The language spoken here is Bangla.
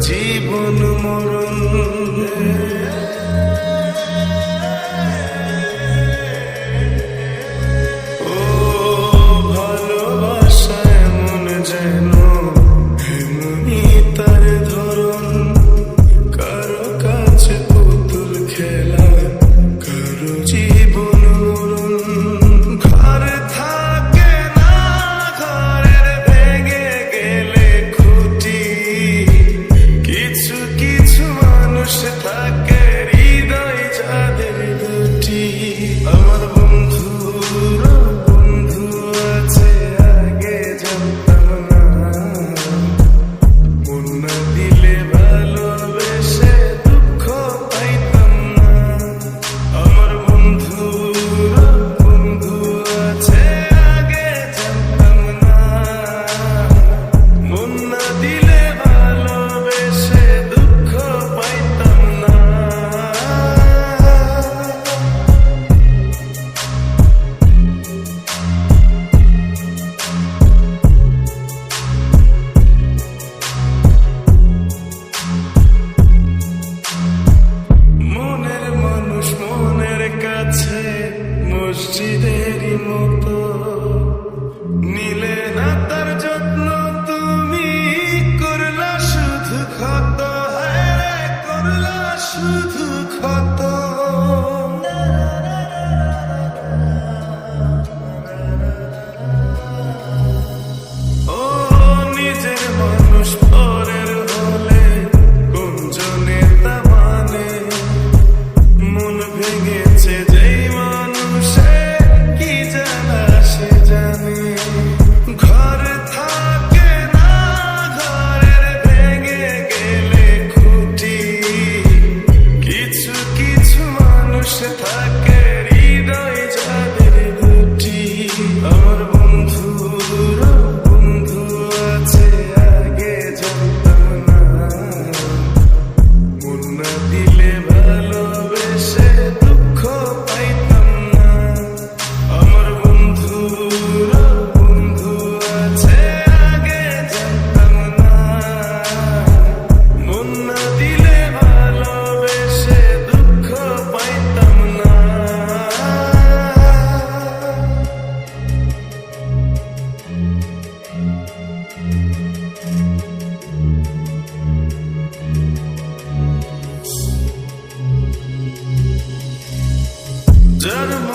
জীবন মরণ। ও ভালোবাসা এমন যেন এমনই তার ধরন, কারো কাছে পুতুল খেলা, কারো জীবন মরণ। ঘর থাকে না, ঘরের ভেঙে গেলে খুঁটি, কিছু কিছু মানুষ থাকে হৃদয় যাদের দুটি। আমার বন্ধু বন্ধু আছে আগে জানতাম না, মন না দিলে ভালোবেসে দুঃখ পাইতাম না। আমার বন্ধু বন্ধু আছে আগে জানতাম না, মন না দিলে ভালোবেসে দুঃখ পাইতাম না। মনের মানুষ মনের কাছে মসজিদেরই মতো, নিলে না তার যত্ন তুমি, করলা শুধু ক্ষত, হ্যাঁ করলা শুধু ক্ষত। ও নিজের মানুষ পরের হলে কোনজনে তা মানে, মন ভেঙেছে যেই মানুষে কি জানা সে জানে। ঘর থাকে না, ঘরের ভেঙে গেলে খুঁটি, কিছু কিছু মানুষ থাকে হৃদয় যাদের দুটি। আমার বন্ধু বন্ধু আছে আগে জানতাম না, মন না দিলে ভালোবেসে দুঃখ পাইতাম না। আমার বন্ধু বন্ধু আছে আগে জানতাম না, মন না দিলে ভালোবেসে দুঃখ পাইতাম না। জন্ম